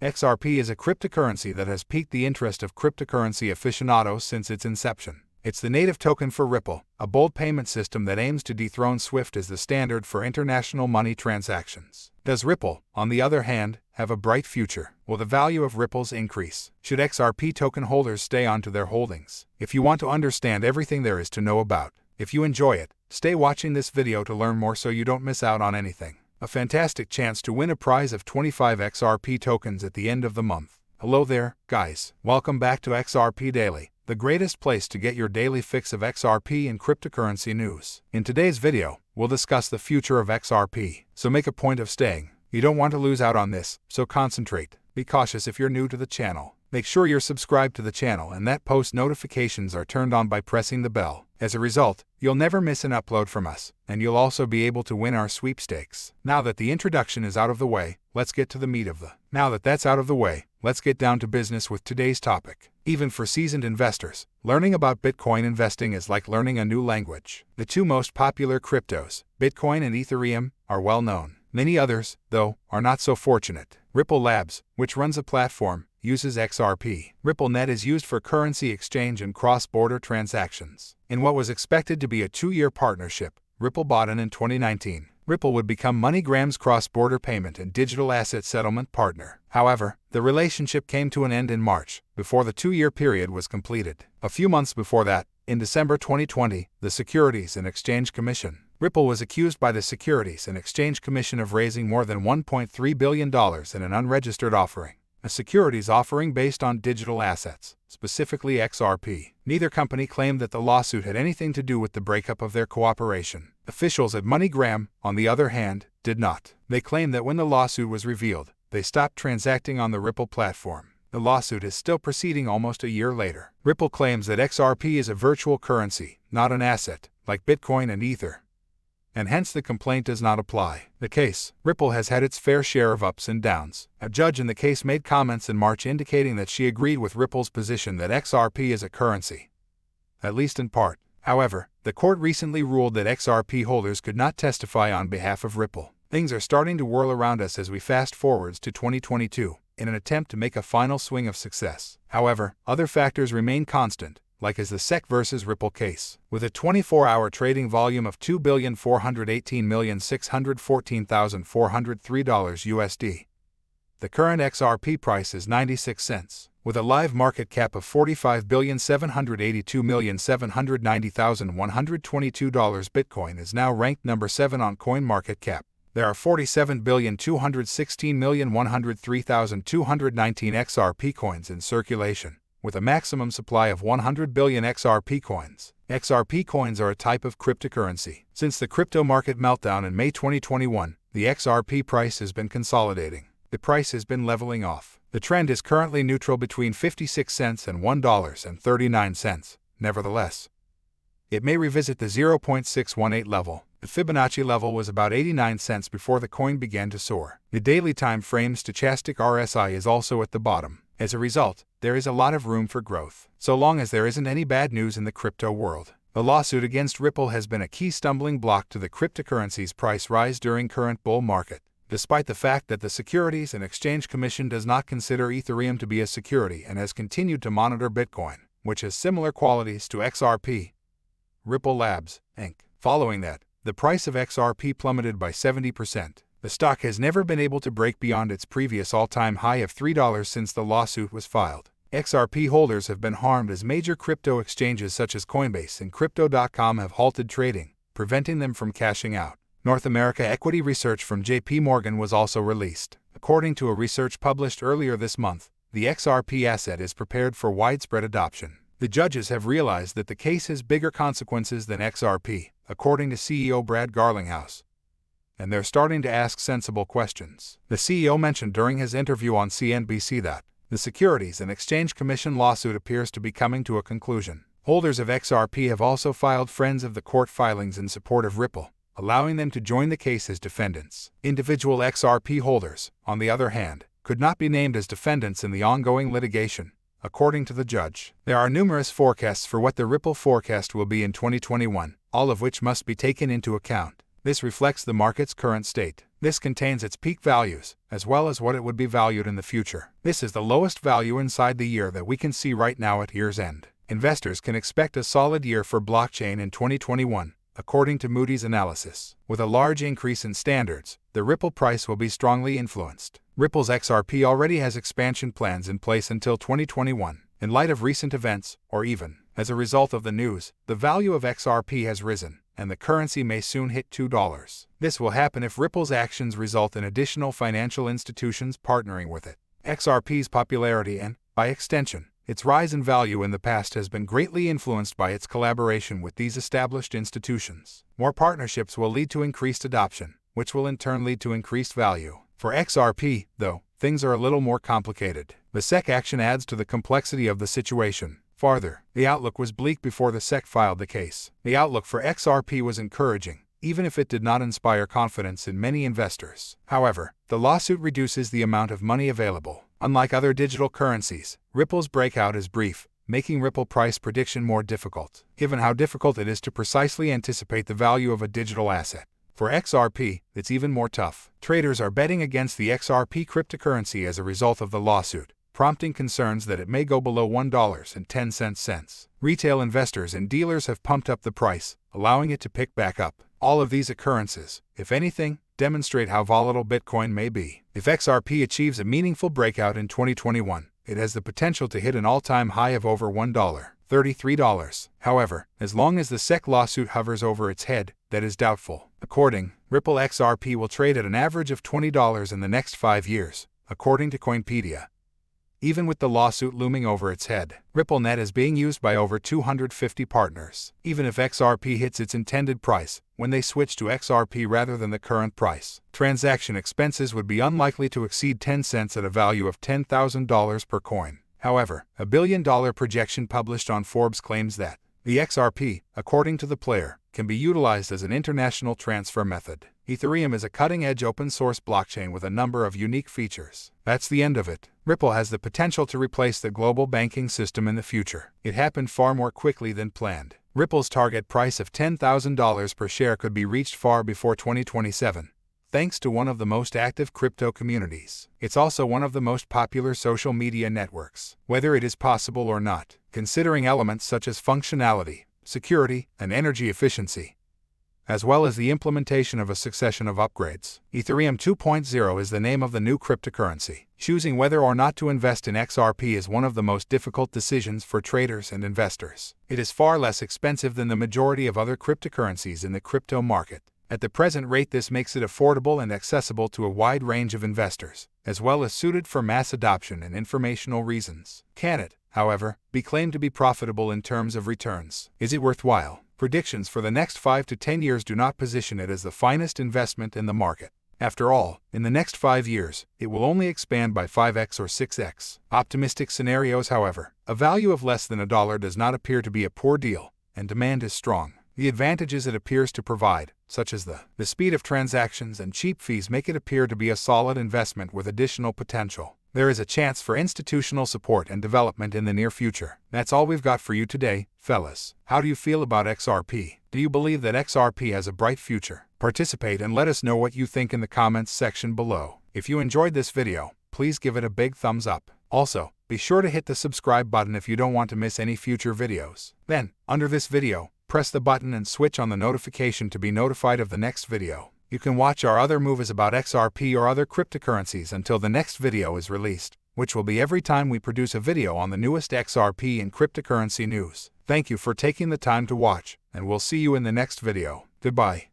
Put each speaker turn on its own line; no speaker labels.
XRP is a cryptocurrency that has piqued the interest of cryptocurrency aficionados since its inception. It's the native token for Ripple, a bold payment system that aims to dethrone SWIFT as the standard for international money transactions. Does Ripple, on the other hand, have a bright future? Will the value of Ripple's increase? Should XRP token holders stay on to their holdings? If you want to understand everything there is to know about, if you enjoy it, stay watching this video to learn more so you don't miss out on anything. A fantastic chance to win a prize of 25 XRP tokens at the end of the month. Hello there, guys. Welcome back to XRP Daily, the greatest place to get your daily fix of XRP and cryptocurrency news. In today's video, we'll discuss the future of XRP, so make a point of staying. You don't want to lose out on this, so concentrate. Be cautious if you're new to the channel. Make sure you're subscribed to the channel and that post notifications are turned on by pressing the bell. As a result, you'll never miss an upload from us, and you'll also be able to win our sweepstakes. Now that the introduction is out of the way, let's get to the meat of the. Now that that's out of the way, let's get down to business with today's topic. Even for seasoned investors, learning about Bitcoin investing is like learning a new language. The two most popular cryptos, Bitcoin and Ethereum, are well known. Many others, though, are not so fortunate. Ripple Labs, which runs a platform, uses XRP. RippleNet is used for currency exchange and cross-border transactions. In what was expected to be a 2-year partnership, Ripple bought in 2019. Ripple would become MoneyGram's cross-border payment and digital asset settlement partner. However, the relationship came to an end in March, before the 2-year period was completed. A few months before that, in December 2020, the Securities and Exchange Commission. Ripple was accused by the Securities and Exchange Commission of raising more than $1.3 billion in an unregistered offering, a securities offering based on digital assets, specifically XRP. Neither company claimed that the lawsuit had anything to do with the breakup of their cooperation. Officials at MoneyGram, on the other hand, did not. They claimed that when the lawsuit was revealed, they stopped transacting on the Ripple platform. The lawsuit is still proceeding almost a year later. Ripple claims that XRP is a virtual currency, not an asset, like Bitcoin and Ether, and hence the complaint does not apply. The case, Ripple has had its fair share of ups and downs. A judge in the case made comments in March indicating that she agreed with Ripple's position that XRP is a currency, at least in part. However, the court recently ruled that XRP holders could not testify on behalf of Ripple. Things are starting to whirl around us as we fast forwards to 2022, in an attempt to make a final swing of success. However, other factors remain constant, like is the SEC versus Ripple case. With a 24-hour trading volume of $2,418,614,403 USD, the current XRP price is 96 cents. With a live market cap of $45,782,790,122, Bitcoin is now ranked number 7 on CoinMarketCap. There are 47,216,103,219 XRP coins in circulation, with a maximum supply of 100 billion XRP coins. XRP coins are a type of cryptocurrency. Since the crypto market meltdown in May 2021, the XRP price has been consolidating. The price has been leveling off. The trend is currently neutral between 56 cents and $1.39. Nevertheless, it may revisit the 0.618 level. The Fibonacci level was about 89 cents before the coin began to soar. The daily time frame stochastic RSI is also at the bottom. As a result, there is a lot of room for growth, so long as there isn't any bad news in the crypto world. The lawsuit against Ripple has been a key stumbling block to the cryptocurrency's price rise during current bull market. Despite the fact that the Securities and Exchange Commission does not consider Ethereum to be a security and has continued to monitor Bitcoin, which has similar qualities to XRP, Ripple Labs, Inc. Following that, the price of XRP plummeted by 70%. The stock has never been able to break beyond its previous all-time high of $3 since the lawsuit was filed. XRP holders have been harmed as major crypto exchanges such as Coinbase and Crypto.com have halted trading, preventing them from cashing out. North America equity research from J.P. Morgan was also released. According to a research published earlier this month, the XRP asset is prepared for widespread adoption. The judges have realized that the case has bigger consequences than XRP, according to CEO Brad Garlinghouse, and they're starting to ask sensible questions. The CEO mentioned during his interview on CNBC that the Securities and Exchange Commission lawsuit appears to be coming to a conclusion. Holders of XRP have also filed friends of the court filings in support of Ripple, allowing them to join the case as defendants. Individual XRP holders, on the other hand, could not be named as defendants in the ongoing litigation, according to the judge. There are numerous forecasts for what the Ripple forecast will be in 2021, all of which must be taken into account. This reflects the market's current state. This contains its peak values, as well as what it would be valued in the future. This is the lowest value inside the year that we can see right now at year's end. Investors can expect a solid year for blockchain in 2021, according to Moody's analysis. With a large increase in standards, the Ripple price will be strongly influenced. Ripple's XRP already has expansion plans in place until 2021. In light of recent events, or even as a result of the news, the value of XRP has risen, and the currency may soon hit $2. This will happen if Ripple's actions result in additional financial institutions partnering with it. XRP's popularity and, by extension, its rise in value in the past has been greatly influenced by its collaboration with these established institutions. More partnerships will lead to increased adoption, which will in turn lead to increased value. For XRP, though, things are a little more complicated. The SEC action adds to the complexity of the situation. Farther, the outlook was bleak before the SEC filed the case. The outlook for XRP was encouraging, even if it did not inspire confidence in many investors. However, the lawsuit reduces the amount of money available. Unlike other digital currencies, Ripple's breakout is brief, making Ripple price prediction more difficult, given how difficult it is to precisely anticipate the value of a digital asset. For XRP, it's even more tough. Traders are betting against the XRP cryptocurrency as a result of the lawsuit, prompting concerns that it may go below $1.10. Retail investors and dealers have pumped up the price, allowing it to pick back up. All of these occurrences, if anything, demonstrate how volatile Bitcoin may be. If XRP achieves a meaningful breakout in 2021, it has the potential to hit an all-time high of over $1.33. However, as long as the SEC lawsuit hovers over its head, that is doubtful. According, Ripple XRP will trade at an average of $20 in the next 5 years, according to Coinpedia. Even with the lawsuit looming over its head, RippleNet is being used by over 250 partners. Even if XRP hits its intended price, when they switch to XRP rather than the current price, transaction expenses would be unlikely to exceed 10 cents at a value of $10,000 per coin. However, a $1 billion projection published on Forbes claims that the XRP, according to the player, can be utilized as an international transfer method. Ethereum is a cutting-edge open-source blockchain with a number of unique features. That's the end of it. Ripple has the potential to replace the global banking system in the future. It happened far more quickly than planned. Ripple's target price of $10,000 per share could be reached far before 2027, thanks to one of the most active crypto communities. It's also one of the most popular social media networks. Whether it is possible or not, considering elements such as functionality, security, and energy efficiency, as well as the implementation of a succession of upgrades. Ethereum 2.0 is the name of the new cryptocurrency. Choosing whether or not to invest in XRP is one of the most difficult decisions for traders and investors. It is far less expensive than the majority of other cryptocurrencies in the crypto market. At the present rate, this makes it affordable and accessible to a wide range of investors, as well as suited for mass adoption and informational reasons. Can it, however, be claimed to be profitable in terms of returns? Is it worthwhile? Predictions for the next 5 to 10 years do not position it as the finest investment in the market. After all, in the next 5 years, it will only expand by 5x or 6x. Optimistic scenarios, however, a value of less than $1 does not appear to be a poor deal, and demand is strong. The advantages it appears to provide, such as the speed of transactions and cheap fees, make it appear to be a solid investment with additional potential. There is a chance for institutional support and development in the near future. That's all we've got for you today, fellas. How do you feel about XRP? Do you believe that XRP has a bright future? Participate and let us know what you think in the comments section below. If you enjoyed this video, please give it a big thumbs up. Also, be sure to hit the subscribe button if you don't want to miss any future videos. Then, under this video, press the button and switch on the notification to be notified of the next video. You can watch our other movies about XRP or other cryptocurrencies until the next video is released, which will be every time we produce a video on the newest XRP and cryptocurrency news. Thank you for taking the time to watch, and we'll see you in the next video. Goodbye.